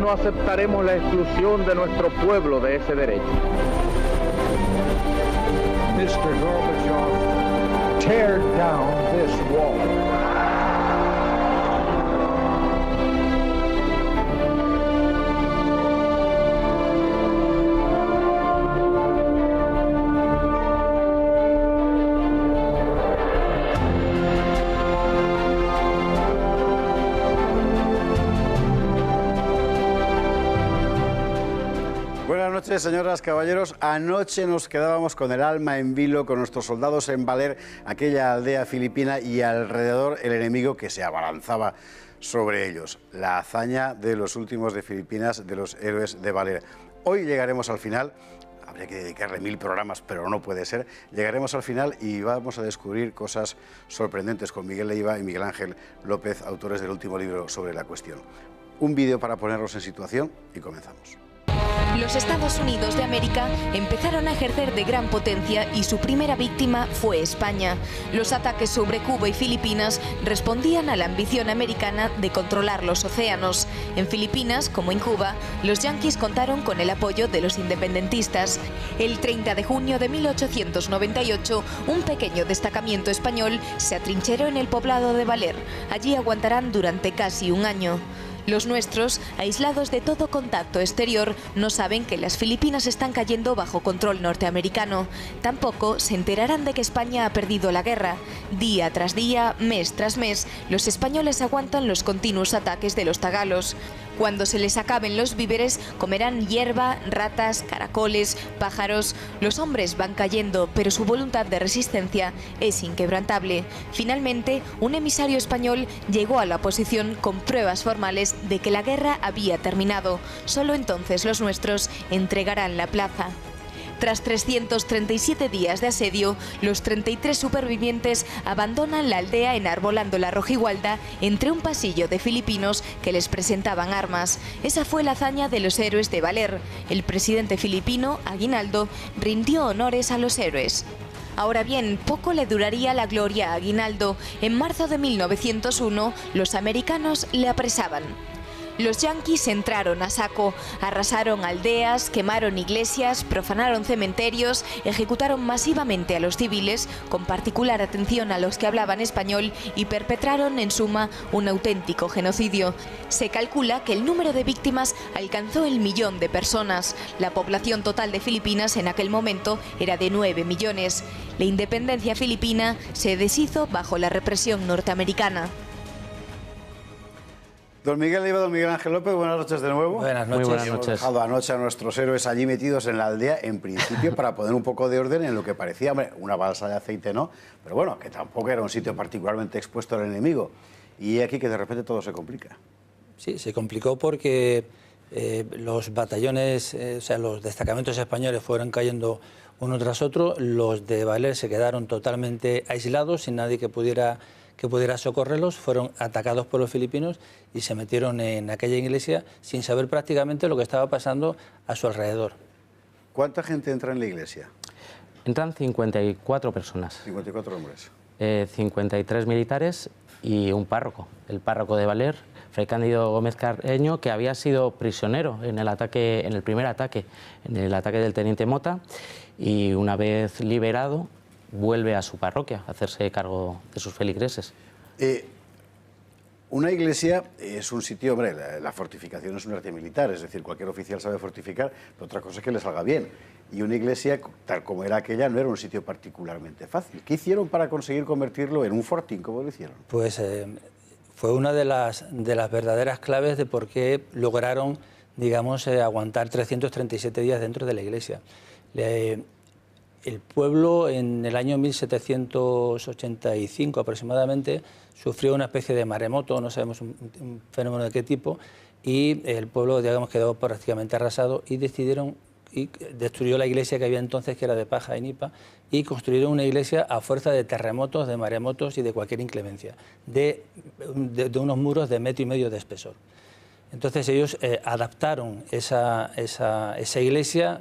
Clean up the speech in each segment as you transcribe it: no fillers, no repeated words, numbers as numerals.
no aceptaremos la exclusión de nuestro pueblo de ese derecho. Mr. Gorbachev, tear down this wall. Buenas noches, señoras, caballeros. Anoche nos quedábamos con el alma en vilo, con nuestros soldados en Baler, aquella aldea filipina, y alrededor el enemigo que se abalanzaba sobre ellos. La hazaña de los últimos de Filipinas, de los héroes de Baler. Hoy llegaremos al final. Habría que dedicarle 1000 programas, pero no puede ser. Llegaremos al final y vamos a descubrir cosas sorprendentes con Miguel Leiva y Miguel Ángel López, autores del último libro sobre la cuestión. Un vídeo para ponernos en situación y comenzamos. Los Estados Unidos de América empezaron a ejercer de gran potencia y su primera víctima fue España. Los ataques sobre Cuba y Filipinas respondían a la ambición americana de controlar los océanos. En Filipinas, como en Cuba, los yanquis contaron con el apoyo de los independentistas. El 30 de junio de 1898, un pequeño destacamento español se atrincheró en el poblado de Baler. Allí aguantarán durante casi un año. Los nuestros, aislados de todo contacto exterior, no saben que las Filipinas están cayendo bajo control norteamericano. Tampoco se enterarán de que España ha perdido la guerra. Día tras día, mes tras mes, los españoles aguantan los continuos ataques de los tagalos. Cuando se les acaben los víveres, comerán hierba, ratas, caracoles, pájaros. Los hombres van cayendo, pero su voluntad de resistencia es inquebrantable. Finalmente, un emisario español llegó a la posición con pruebas formales de que la guerra había terminado. Solo entonces los nuestros entregarán la plaza. Tras 337 días de asedio, los 33 supervivientes abandonan la aldea enarbolando la rojigualda entre un pasillo de filipinos que les presentaban armas. Esa fue la hazaña de los héroes de Baler. El presidente filipino, Aguinaldo, rindió honores a los héroes. Ahora bien, poco le duraría la gloria a Aguinaldo. En marzo de 1901, los americanos le apresaban. Los yanquis entraron a saco, arrasaron aldeas, quemaron iglesias, profanaron cementerios, ejecutaron masivamente a los civiles, con particular atención a los que hablaban español, y perpetraron, en suma, un auténtico genocidio. Se calcula que el número de víctimas alcanzó el 1.000.000 de personas. La población total de Filipinas en aquel momento era de 9 millones. La independencia filipina se deshizo bajo la represión norteamericana. Don Miguel Leiva, don Miguel Ángel López, buenas noches de nuevo. Buenas noches. Muy buenas noches. Hemos dejado anoche a nuestros héroes allí metidos en la aldea, en principio, para poner un poco de orden en lo que parecía, hombre, una balsa de aceite, ¿no? Pero bueno, que tampoco era un sitio particularmente expuesto al enemigo. Y aquí que de repente todo se complica. Sí, se complicó porque los batallones, o sea, los destacamentos españoles fueron cayendo uno tras otro. Los de Baler se quedaron totalmente aislados, sin nadie que pudiera socorrerlos. Fueron atacados por los filipinos y se metieron en aquella iglesia sin saber prácticamente lo que estaba pasando a su alrededor. ¿Cuánta gente entra en la iglesia? Entran 54 personas. 54 hombres. 53 militares y un párroco, el párroco de Baler, Fray Cándido Gómez Carreño, que había sido prisionero en el primer ataque, en el ataque del teniente Mota, y una vez liberado vuelve a su parroquia a hacerse cargo de sus feligreses. Una iglesia es un sitio, hombre, la fortificación es un arte militar, es decir, cualquier oficial sabe fortificar, pero otra cosa es que le salga bien. Y una iglesia, tal como era aquella, no era un sitio particularmente fácil. ¿Qué hicieron para conseguir convertirlo en un fortín? ¿Cómo lo hicieron? Pues fue una de las verdaderas claves de por qué lograron, digamos, aguantar 337 días dentro de la iglesia. El pueblo en el año 1785 aproximadamente sufrió una especie de maremoto, no sabemos un fenómeno de qué tipo, y el pueblo, digamos, quedó prácticamente arrasado y decidieron, y destruyó la iglesia que había entonces, que era de paja y nipa, y construyeron una iglesia a fuerza de terremotos, de maremotos y de cualquier inclemencia, de unos muros de 1,5 metros de espesor. Entonces ellos adaptaron esa iglesia,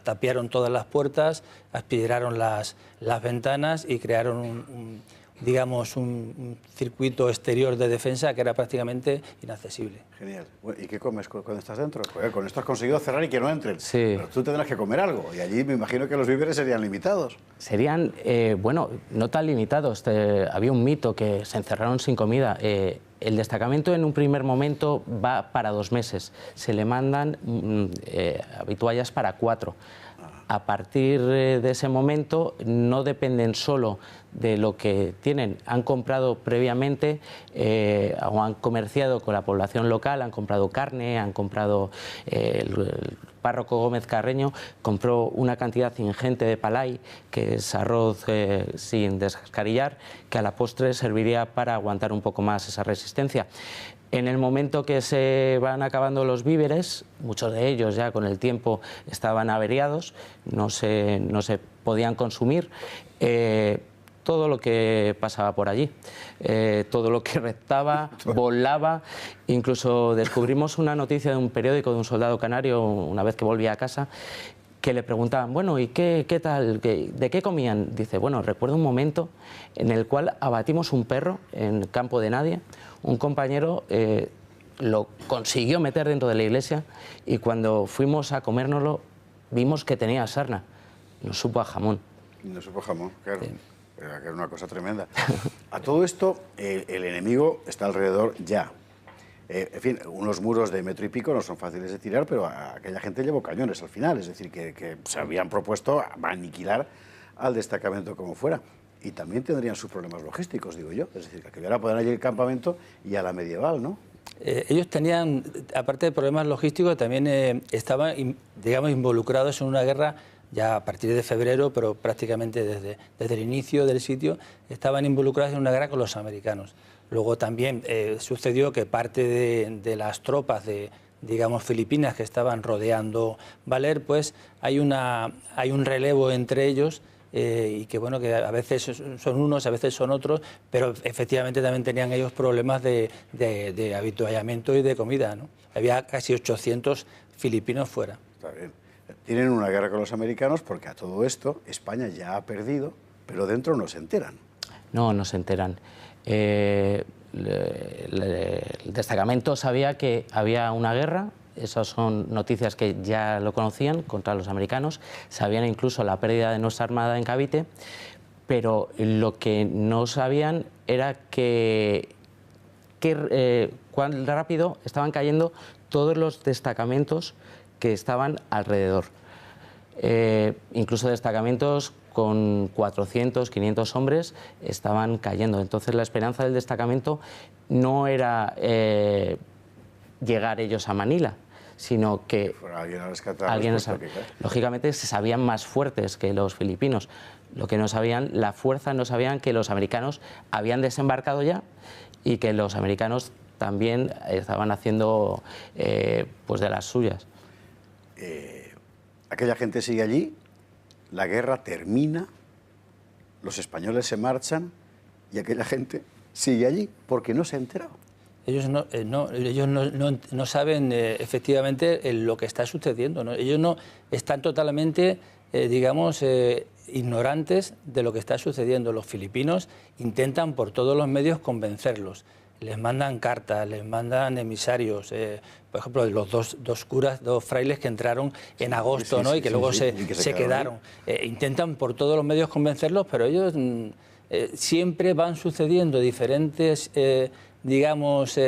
tapiaron todas las puertas, aspiraron las ventanas y crearon digamos, un circuito exterior de defensa que era prácticamente inaccesible. Genial. ¿Y qué comes cuando estás dentro? Porque con esto has conseguido cerrar y que no entren. Sí. Pero tú tendrás que comer algo y allí me imagino que los víveres serían limitados. Serían, bueno, no tan limitados. Había un mito que se encerraron sin comida. El destacamento en un primer momento va para 2 meses. Se le mandan habituallas para 4. A partir de ese momento no dependen solo de lo que tienen. Han comprado previamente o han comerciado con la población local, han comprado carne, han comprado el párroco Gómez Carreño compró una cantidad ingente de palay, que es arroz sin descascarillar, que a la postre serviría para aguantar un poco más esa resistencia. En el momento que se van acabando los víveres, muchos de ellos ya con el tiempo estaban averiados, no se podían consumir, todo lo que pasaba por allí, todo lo que reptaba, volaba. Incluso descubrimos una noticia de un periódico de un soldado canario, una vez que volvía a casa, que le preguntaban, bueno, ¿y qué tal? ¿De qué comían? Dice, bueno, recuerdo un momento en el cual abatimos un perro en campo de nadie, un compañero lo consiguió meter dentro de la iglesia y cuando fuimos a comérnoslo vimos que tenía sarna, nos supo a jamón. Nos supo a jamón, claro. Que era una cosa tremenda. A todo esto, el enemigo está alrededor ya. En fin, unos muros de 1,5 metros no son fáciles de tirar, pero aquella gente llevó cañones al final, es decir, que se habían propuesto aniquilar al destacamento como fuera. Y también tendrían sus problemas logísticos, digo yo, es decir, que ahora poder allí el campamento y a la medieval, ¿no? Ellos tenían, aparte de problemas logísticos, también estaban, digamos, involucrados en una guerra ya a partir de febrero, pero prácticamente desde el inicio del sitio, estaban involucrados en una guerra con los americanos. Luego también sucedió que parte de las tropas digamos, filipinas que estaban rodeando Baler, pues hay un relevo entre ellos y que, bueno, que a veces son unos, a veces son otros, pero efectivamente también tenían ellos problemas de habituallamiento y de comida, ¿no? Había casi 800 filipinos fuera. Está bien. Tienen una guerra con los americanos porque a todo esto España ya ha perdido, pero dentro no se enteran. No, no se enteran. El destacamento sabía que había una guerra, esas son noticias que ya lo conocían, contra los americanos, sabían incluso la pérdida de nuestra armada en Cavite, pero lo que no sabían era cuán rápido estaban cayendo todos los destacamentos que estaban alrededor. Incluso destacamentos con 400, 500 hombres estaban cayendo. Entonces la esperanza del destacamento no era llegar ellos a Manila, sino que lógicamente se sabían más fuertes que los filipinos. Lo que no sabían, la fuerza, no sabían que los americanos habían desembarcado ya y que los americanos también estaban haciendo pues de las suyas. Aquella gente sigue allí, la guerra termina, los españoles se marchan y aquella gente sigue allí porque no se ha enterado. Ellos no saben efectivamente lo que está sucediendo, ¿no? Ellos no están totalmente, digamos, ignorantes de lo que está sucediendo. Los filipinos intentan por todos los medios convencerlos. Les mandan cartas, les mandan emisarios, por ejemplo, los dos curas, 2 frailes que entraron en agosto, ¿no? Y que luego se quedaron. Intentan por todos los medios convencerlos, pero ellos siempre van sucediendo diferentes, digamos,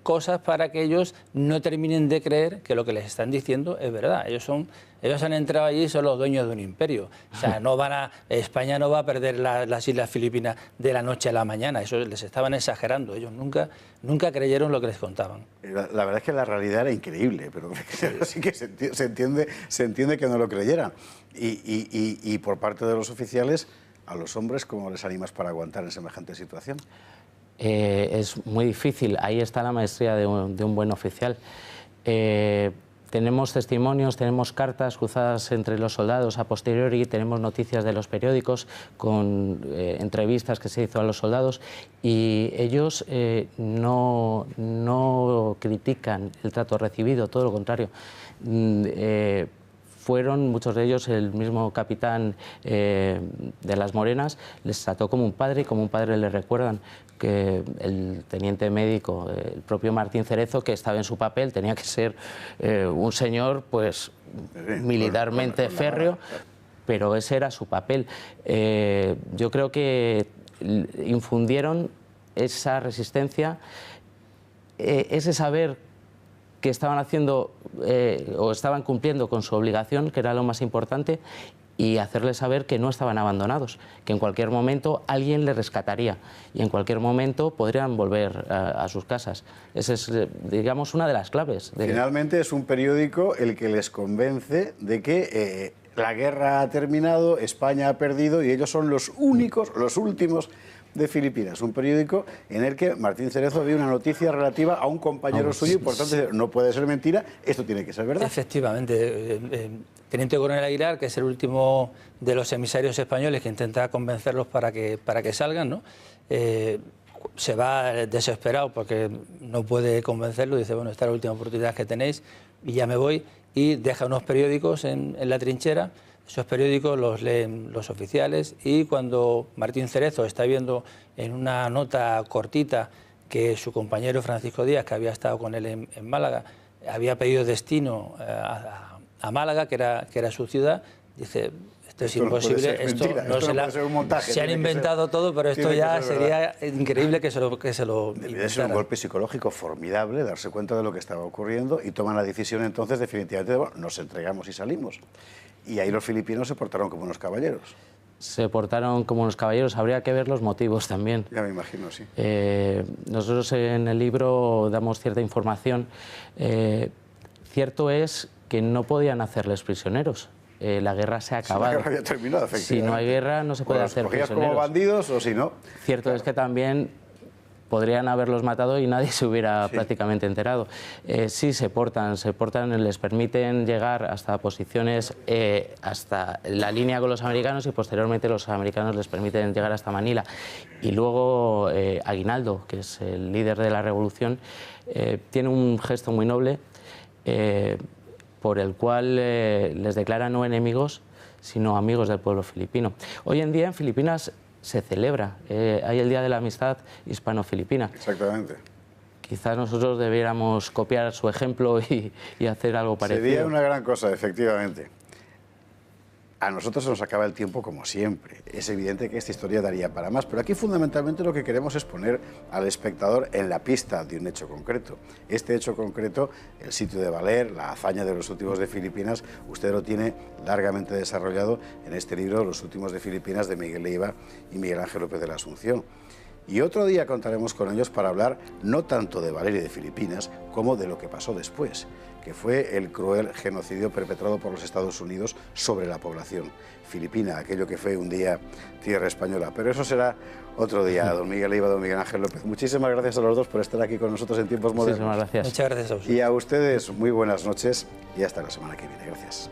cosas para que ellos no terminen de creer que lo que les están diciendo es verdad. Ellos han entrado allí y son los dueños de un imperio. O sea, España no va a perder las Islas Filipinas de la noche a la mañana. Eso les estaban exagerando. Ellos nunca creyeron lo que les contaban. La verdad es que la realidad era increíble, pero sí que se entiende que no lo creyeran. Y por parte de los oficiales, a los hombres, ¿cómo les animas para aguantar en semejante situación? Es muy difícil. Ahí está la maestría de un buen oficial. Tenemos testimonios, tenemos cartas cruzadas entre los soldados a posteriori, tenemos noticias de los periódicos con entrevistas que se hizo a los soldados y ellos no critican el trato recibido, todo lo contrario. fueron muchos de ellos, el mismo capitán de las Morenas les trató como un padre y como un padre les recuerdan que el teniente médico, el propio Martín Cerezo, que estaba en su papel, tenía que ser un señor pues militarmente férreo, pero ese era su papel. Yo creo que infundieron esa resistencia, ese saber que estaban haciendo o estaban cumpliendo con su obligación, que era lo más importante, y hacerles saber que no estaban abandonados, que en cualquier momento alguien les rescataría y en cualquier momento podrían volver a sus casas. Esa es, digamos, una de las claves. Finalmente es un periódico el que les convence de que la guerra ha terminado, España ha perdido y ellos son los únicos, los últimos de Filipinas. Un periódico en el que Martín Cerezo vio una noticia relativa a un compañero suyo y por tanto no puede ser mentira, esto tiene que ser verdad. Efectivamente. Teniente Coronel Aguilar, que es el último de los emisarios españoles que intenta convencerlos para que salgan, ¿no? Se va desesperado porque no puede convencerlo, dice, bueno, esta es la última oportunidad que tenéis y ya me voy, y deja unos periódicos en la trinchera. Esos periódicos los leen los oficiales y cuando Martín Cerezo está viendo en una nota cortita que su compañero Francisco Díaz, que había estado con él en Málaga, había pedido destino a Málaga, que era su ciudad, dice, esto es imposible, se han inventado todo, pero esto ya sería increíble que se lo Debe ser un golpe psicológico formidable darse cuenta de lo que estaba ocurriendo y toman la decisión entonces definitivamente de, bueno, nos entregamos y salimos. Y ahí los filipinos se portaron como unos caballeros. Se portaron como unos caballeros, habría que ver los motivos también. Ya me imagino, sí. Nosotros en el libro damos cierta información. Cierto es que no podían hacerles prisioneros. La guerra se ha acabado. La guerra había terminado, efectivamente. Si no hay guerra no se puede hacer prisioneros. ¿Los cogías como bandidos o si no? Cierto claro. Es que también podrían haberlos matado y nadie se hubiera prácticamente enterado. Sí se portan, les permiten llegar hasta posiciones, hasta la línea con los americanos y posteriormente los americanos les permiten llegar hasta Manila. Y luego Aguinaldo, que es el líder de la revolución, tiene un gesto muy noble por el cual les declara no enemigos, sino amigos del pueblo filipino. Hoy en día en Filipinas se celebra, hay el Día de la Amistad Hispano-Filipina. Exactamente. Quizás nosotros debiéramos copiar su ejemplo y hacer algo parecido. Sería una gran cosa, efectivamente. A nosotros se nos acaba el tiempo como siempre. Es evidente que esta historia daría para más, pero aquí fundamentalmente lo que queremos es poner al espectador en la pista de un hecho concreto. Este hecho concreto, el sitio de Baler, la hazaña de los últimos de Filipinas, usted lo tiene largamente desarrollado en este libro, Los últimos de Filipinas, de Miguel Leiva y Miguel Ángel López de la Asunción. Y otro día contaremos con ellos para hablar no tanto de Baler y de Filipinas, como de lo que pasó después, que fue el cruel genocidio perpetrado por los Estados Unidos sobre la población filipina, aquello que fue un día tierra española. Pero eso será otro día, don Miguel Leiva, don Miguel Ángel López. Muchísimas gracias a los dos por estar aquí con nosotros en Tiempos Modernos. Muchísimas gracias. Muchas gracias a ustedes. Y a ustedes, muy buenas noches y hasta la semana que viene. Gracias.